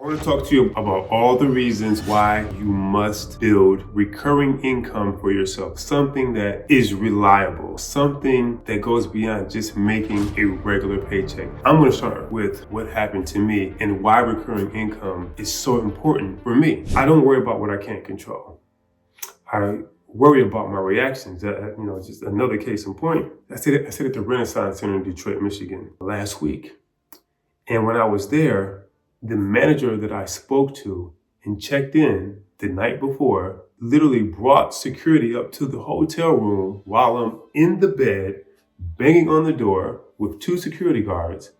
I want to talk to you about all the reasons why you must build recurring income for yourself. Something that is reliable, something that goes beyond just making a regular paycheck. I'm going to start with what happened to me and why recurring income is so important for me. I don't worry about what I can't control. I worry about my reactions. Just another case in point. I stayed at the Renaissance Center in Detroit, Michigan last week. And when I was there, the manager that I spoke to and checked in the night before literally brought security up to the hotel room while I'm in the bed, banging on the door with two security guards.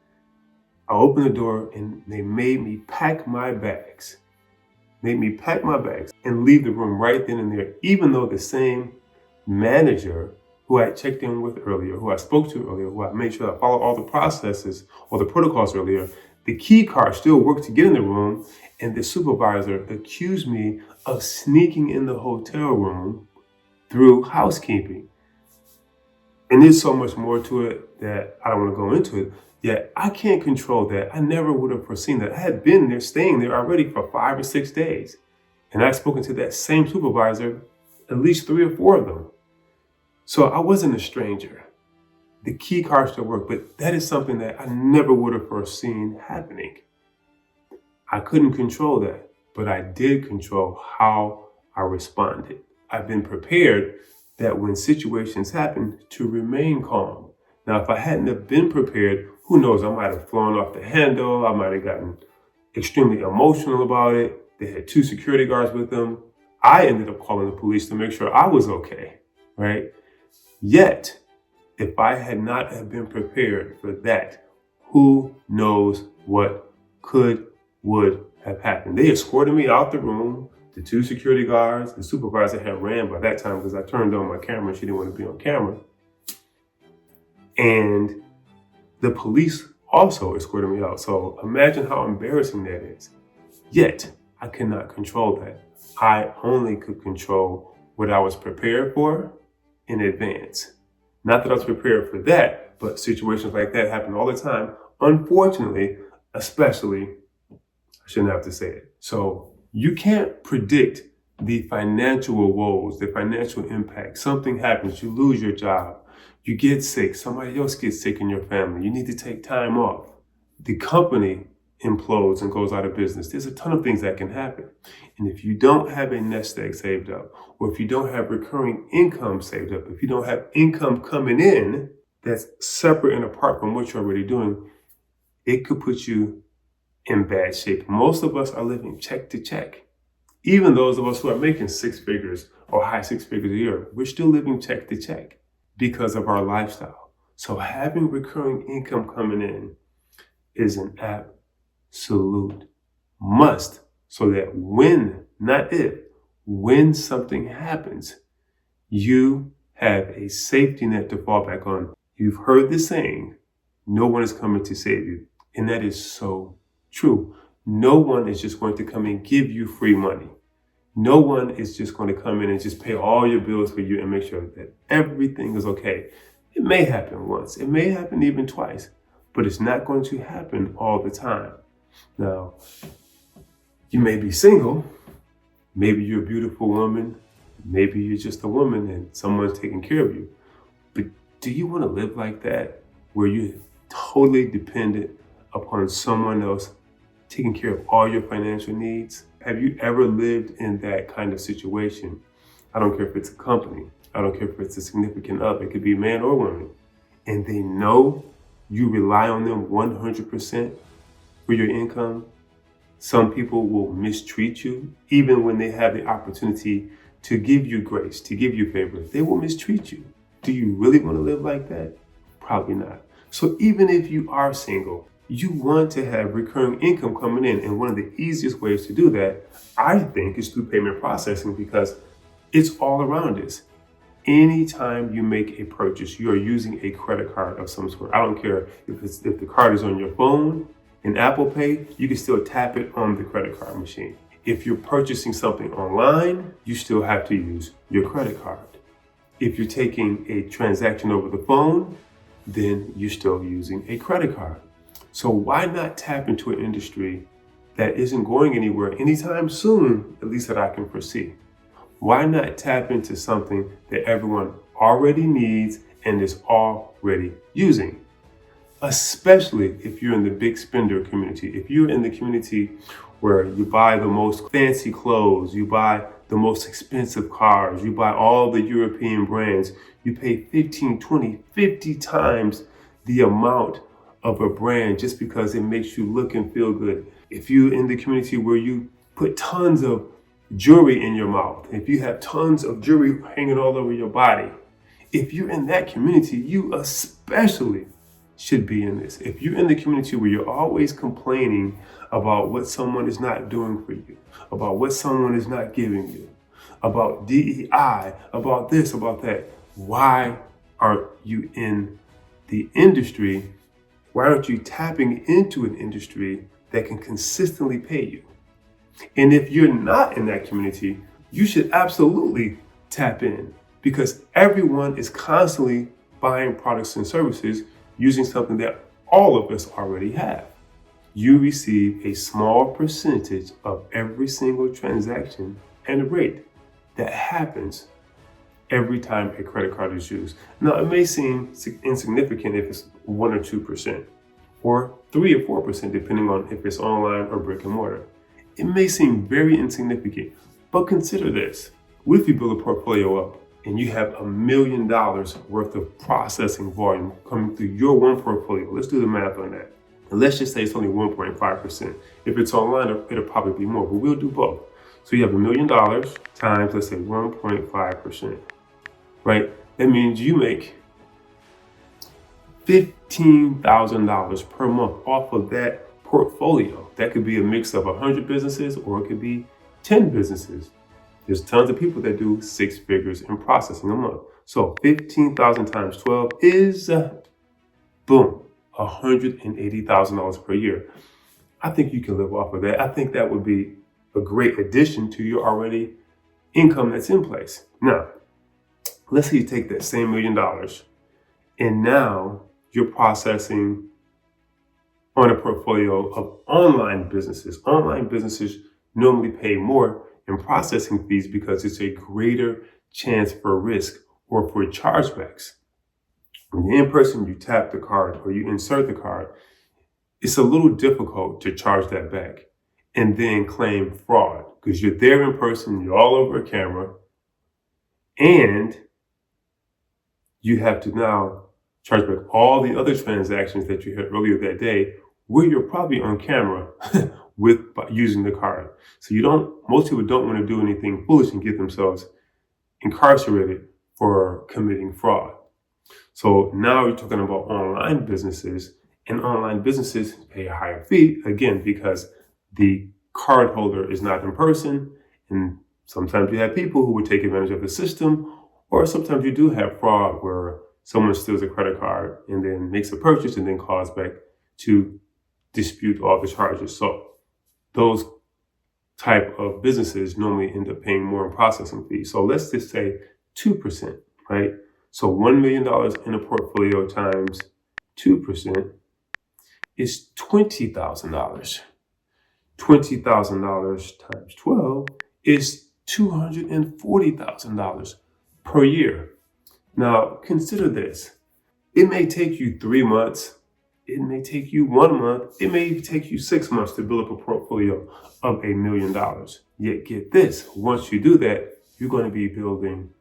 I opened the door and they made me pack my bags. And leave the room right then and there, even though the same manager who I checked in with earlier, who I spoke to earlier, who I made sure I followed all the processes or the protocols earlier, the key card still worked to get in the room, and the supervisor accused me of sneaking in the hotel room through housekeeping. And there's so much more to it that I don't want to go into it. Yet I can't control that. I never would have foreseen that. I had been there, staying there already for 5 or 6 days. And I've spoken to that same supervisor, at least 3 or 4 of them. So I wasn't a stranger. The key card still worked, but that is something that I never would have foreseen happening. I couldn't control that, but I did control how I responded. I've been prepared that when situations happen to remain calm. Now, if I hadn't have been prepared, who knows, I might have flown off the handle. I might have gotten extremely emotional about it. They had 2 security guards with them. I ended up calling the police to make sure I was okay, right? Yet, if I had not have been prepared for that, who knows what would have happened. They escorted me out the room. The 2 security guards, the supervisor had ran by that time because I turned on my camera and she didn't want to be on camera. And the police also escorted me out. So imagine how embarrassing that is. Yet, I could not control that. I only could control what I was prepared for in advance. Not that I was prepared for that, but situations like that happen all the time. Unfortunately, especially, I shouldn't have to say it. So you can't predict the financial woes, the financial impact. Something happens, you lose your job, you get sick, somebody else gets sick in your family, you need to take time off. The company implodes and goes out of business. There's a ton of things that can happen. And if you don't have a nest egg saved up, or if you don't have recurring income saved up, if you don't have income coming in that's separate and apart from what you're already doing, it could put you in bad shape. Most of us are living check to check. Even those of us who are making 6 figures or high 6 figures a year, we're still living check to check because of our lifestyle. So having recurring income coming in is an absolute must, so that when something happens, you have a safety net to fall back on. You've heard the saying, no one is coming to save you. And that is so true. No one is just going to come and give you free money. No one is just going to come in and just pay all your bills for you and make sure that everything is okay. It may happen once, it may happen even twice, but it's not going to happen all the time. Now, you may be single, maybe you're a beautiful woman, maybe you're just a woman and someone's taking care of you. But do you want to live like that, where you're totally dependent upon someone else taking care of all your financial needs? Have you ever lived in that kind of situation? I don't care if it's a company, I don't care if it's a significant other, it could be man or woman, and they know you rely on them 100% for your income. Some people will mistreat you, even when they have the opportunity to give you grace, to give you favor. They will mistreat you. Do you really want to live like that? Probably not. So even if you are single, you want to have recurring income coming in. And one of the easiest ways to do that, I think, is through payment processing, because it's all around us. Anytime you make a purchase, you are using a credit card of some sort. I don't care if the card is on your phone, in Apple Pay, you can still tap it on the credit card machine. If you're purchasing something online, you still have to use your credit card. If you're taking a transaction over the phone, then you're still using a credit card. So why not tap into an industry that isn't going anywhere anytime soon, at least that I can foresee. Why not tap into something that everyone already needs and is already using? Especially if you're in the big spender community. If you're in the community where you buy the most fancy clothes, you buy the most expensive cars, you buy all the European brands, you pay 15, 20, 50 times the amount of a brand just because it makes you look and feel good. If you're in the community where you put tons of jewelry in your mouth, if you have tons of jewelry hanging all over your body, if you're in that community, you especially should be in this. If you're in the community where you're always complaining about what someone is not doing for you, about what someone is not giving you, about DEI, about this, about that, why aren't you in the industry? Why aren't you tapping into an industry that can consistently pay you? And if you're not in that community, you should absolutely tap in, because everyone is constantly buying products and services using something that all of us already have. You receive a small percentage of every single transaction and rate that happens every time a credit card is used. Now, it may seem insignificant if it's 1 or 2%, or 3 or 4%, depending on if it's online or brick and mortar. It may seem very insignificant, but consider this. What if you build a portfolio up and you have $1 million worth of processing volume coming through your one portfolio? Let's do the math on that. And let's just say it's only 1.5%. If it's online, it'll probably be more, but we'll do both. So you have $1 million times, let's say 1.5%, right? That means you make $15,000 per month off of that portfolio. That could be a mix of 100 businesses, or it could be 10 businesses. There's tons of people that do 6 figures in processing a month. So 15,000 times 12 is, boom, $180,000 per year. I think you can live off of that. I think that would be a great addition to your already income that's in place. Now, let's say you take that same $1 million and now you're processing on a portfolio of online businesses. Online businesses normally pay more in processing fees because it's a greater chance for risk or for chargebacks. When you're in person, you tap the card or you insert the card. It's a little difficult to charge that back and then claim fraud because you're there in person, you're all over a camera, and you have to now charge back all the other transactions that you had earlier that day where you're probably on camera by using the card. So most people don't want to do anything foolish and get themselves incarcerated for committing fraud. So now you're talking about online businesses, and online businesses pay a higher fee, again, because the card holder is not in person. And sometimes you have people who would take advantage of the system, or sometimes you do have fraud where someone steals a credit card and then makes a purchase and then calls back to dispute all the charges. So those type of businesses normally end up paying more in processing fees. So let's just say 2%, right? So $1 million in a portfolio times 2% is $20,000. $20,000 times 12 is $240,000 per year. Now, consider this. It may take you 3 months. It may take you 1 month. It may even take you 6 months to build up a portfolio of $1 million. Yet get this, once you do that, you're going to be building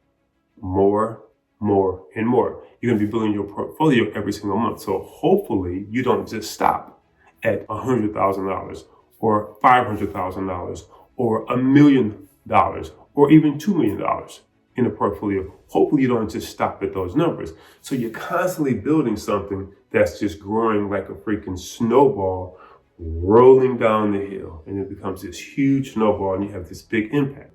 more, and more. You're going to be building your portfolio every single month. So hopefully you don't just stop at $100,000 or $500,000 or $1 million or even $2 million in a portfolio. Hopefully you don't just stop at those numbers. So you're constantly building something that's just growing like a freaking snowball rolling down the hill, and it becomes this huge snowball and you have this big impact.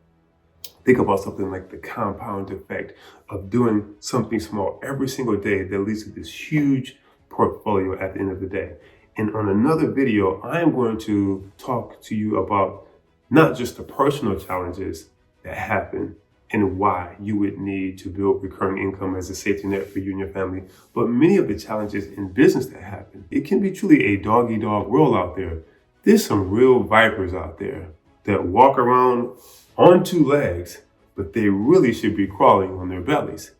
Think about something like the compound effect of doing something small every single day that leads to this huge portfolio at the end of the day. And on another video, I am going to talk to you about not just the personal challenges that happen and why you would need to build recurring income as a safety net for you and your family, but many of the challenges in business that happen. It can be truly a dog-eat-dog world out there. There's some real vipers out there that walk around on two legs, but they really should be crawling on their bellies.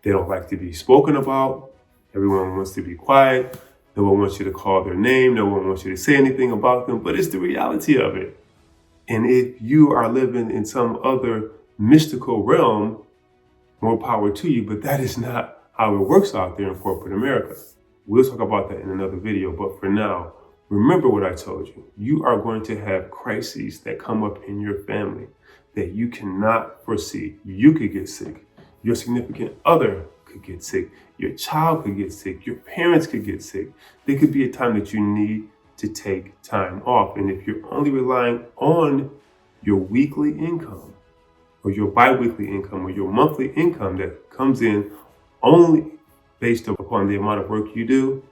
They don't like to be spoken about. Everyone wants to be quiet. No one wants you to call their name. No one wants you to say anything about them, but it's the reality of it. And if you are living in some other mystical realm, more power to you, but that is not how it works out there in corporate America. We'll talk about that in another video, but for now, remember what I told you. You are going to have crises that come up in your family that you cannot foresee. You could get sick. Your significant other could get sick. Your child could get sick. Your parents could get sick. There could be a time that you need to take time off. And if you're only relying on your weekly income or your bi-weekly income or your monthly income that comes in only based upon the amount of work you do,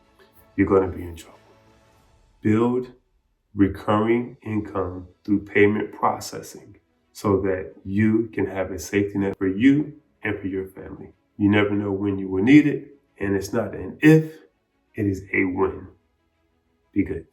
you're going to be in trouble. Build recurring income through payment processing so that you can have a safety net for you and for your family. You never know when you will need it, and it's not an if, it is a when. Be good.